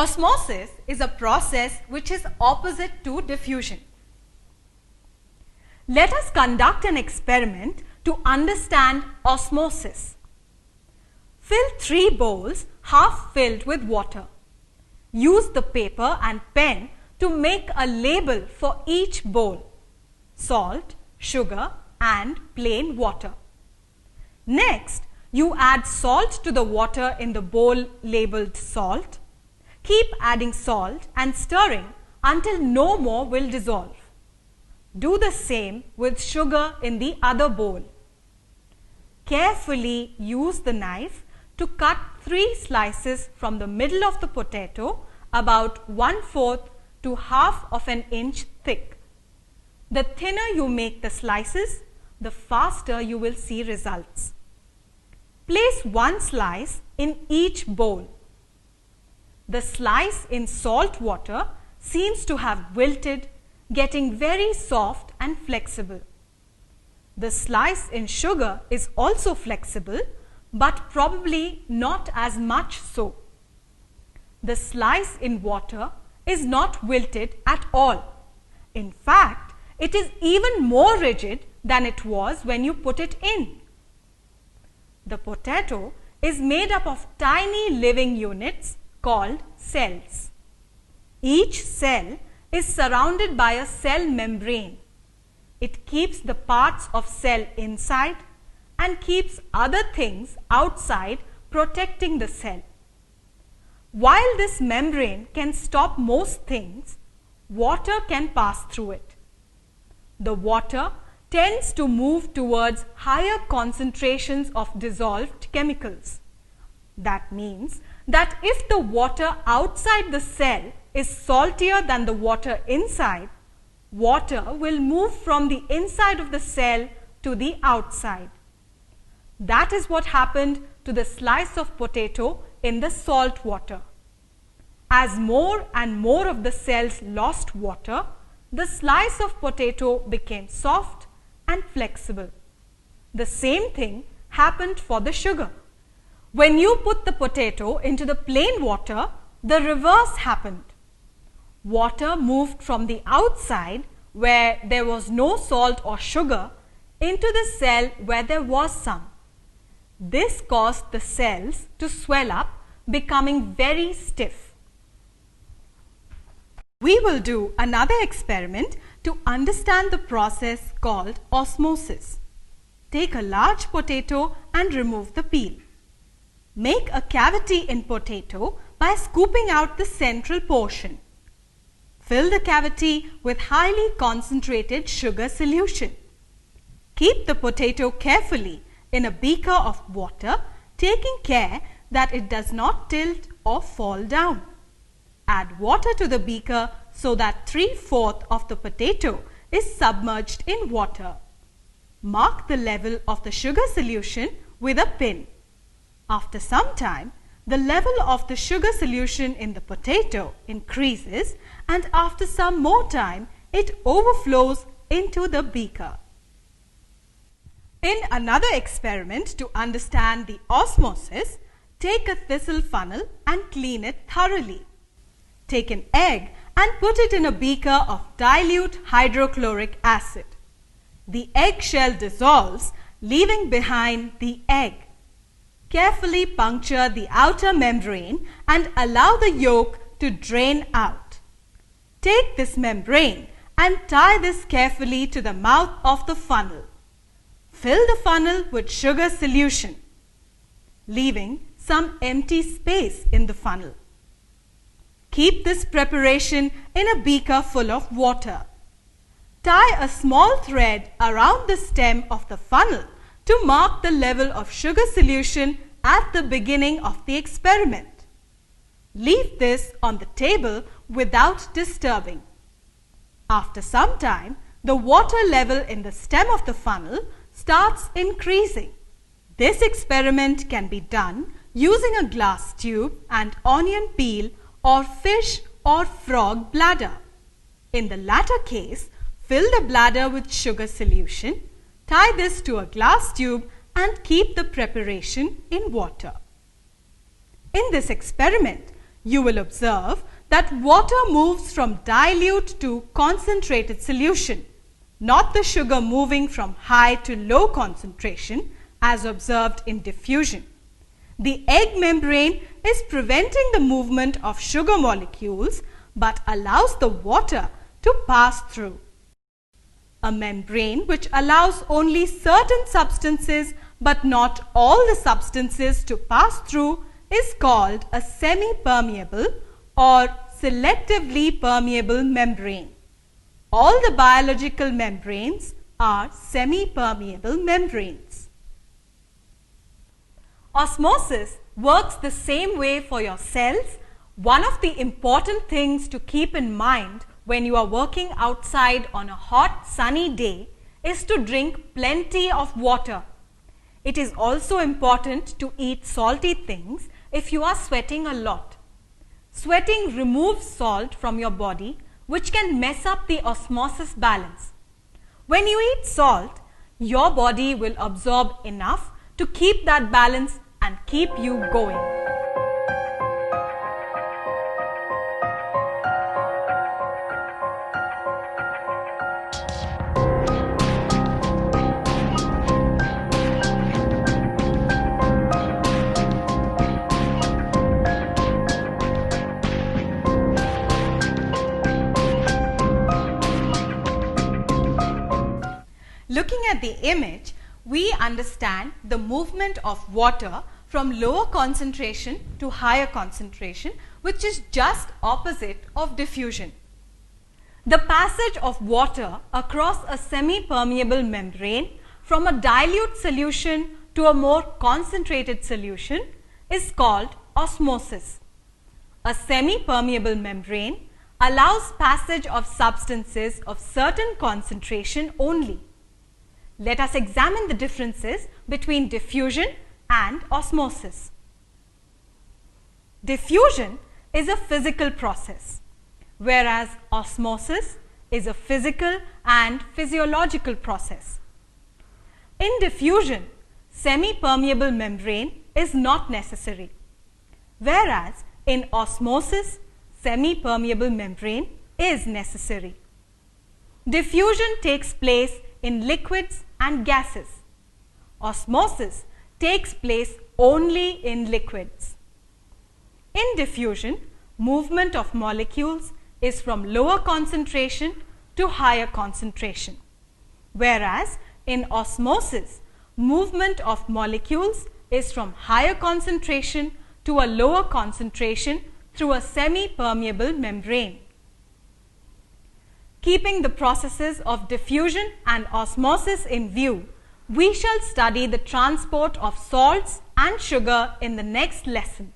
Osmosis is a process which is opposite to diffusion. Let us conduct an experiment to understand osmosis. Fill 3 bowls half filled with water. Use the paper and pen to make a label for each bowl: salt, sugar and plain water. Next, you add salt to the water in the bowl labeled salt. Keep adding salt and stirring until no more will dissolve. Do the same with sugar in the other bowl. Carefully use the knife to cut 3 slices from the middle of the potato about 1/4 to half of an inch thick. The thinner you make the slices, the faster you will see results. Place 1 slice in each bowl. The slice in salt water seems to have wilted, getting very soft and flexible. The slice in sugar is also flexible, but probably not as much so. The slice in water is not wilted at all. In fact, it is even more rigid than it was when you put it in. The potato is made up of tiny living units called cells. Each cell is surrounded by a cell membrane. It keeps the parts of cell inside and keeps other things outside, protecting the cell. While this membrane can stop most things, water can pass through it. The water tends to move towards higher concentrations of dissolved chemicals. That means that if the water outside the cell is saltier than the water inside, water will move from the inside of the cell to the outside. That is what happened to the slice of potato in the salt water. As more and more of the cells lost water, the slice of potato became soft and flexible. The same thing happened for the sugar. When you put the potato into the plain water, the reverse happened. Water moved from the outside, where there was no salt or sugar, into the cell where there was some. This caused the cells to swell up, becoming very stiff. We will do another experiment to understand the process called osmosis. Take a large potato and remove the peel. Make a cavity in potato by scooping out the central portion. Fill the cavity with highly concentrated sugar solution. Keep the potato carefully in a beaker of water, taking care that it does not tilt or fall down. Add water to the beaker so that 3/4 of the potato is submerged in water. Mark the level of the sugar solution with a pin. After some time, the level of the sugar solution in the potato increases, and after some more time, it overflows into the beaker. In another experiment to understand the osmosis, take a thistle funnel and clean it thoroughly. Take an egg and put it in a beaker of dilute hydrochloric acid. The eggshell dissolves, leaving behind the egg. Carefully puncture the outer membrane and allow the yolk to drain out. Take this membrane and tie this carefully to the mouth of the funnel. Fill the funnel with sugar solution, leaving some empty space in the funnel. Keep this preparation in a beaker full of water. Tie a small thread around the stem of the funnel to mark the level of sugar solution at the beginning of the experiment. Leave this on the table without disturbing. After some time, the water level in the stem of the funnel starts increasing. This experiment can be done using a glass tube and onion peel or fish or frog bladder. In the latter case, fill the bladder with sugar solution, tie this to a glass tube and keep the preparation in water. In this experiment, you will observe that water moves from dilute to concentrated solution, not the sugar moving from high to low concentration as observed in diffusion. The egg membrane is preventing the movement of sugar molecules but allows the water to pass through. A membrane which allows only certain substances but not all the substances to pass through is called a semi-permeable or selectively permeable membrane. All the biological membranes are semi-permeable membranes. Osmosis works the same way for your cells. One of the important things to keep in mind when you are working outside on a hot, sunny day is to drink plenty of water. It is also important to eat salty things if you are sweating a lot. Sweating removes salt from your body, which can mess up the osmosis balance. When you eat salt, your body will absorb enough to keep that balance and keep you going. Looking at the image, we understand the movement of water from lower concentration to higher concentration, which is just opposite of diffusion. The passage of water across a semi-permeable membrane from a dilute solution to a more concentrated solution is called osmosis. A semi-permeable membrane allows passage of substances of certain concentration only. Let us examine the differences between diffusion and osmosis. Diffusion is a physical process, whereas osmosis is a physical and physiological process. In diffusion, semi-permeable membrane is not necessary, whereas in osmosis, semi-permeable membrane is necessary. Diffusion takes place in liquids and gases. Osmosis takes place only in liquids. In diffusion, movement of molecules is from lower concentration to higher concentration, whereas in osmosis, movement of molecules is from higher concentration to a lower concentration through a semi-permeable membrane. Keeping the processes of diffusion and osmosis in view, we shall study the transport of salts and sugar in the next lesson.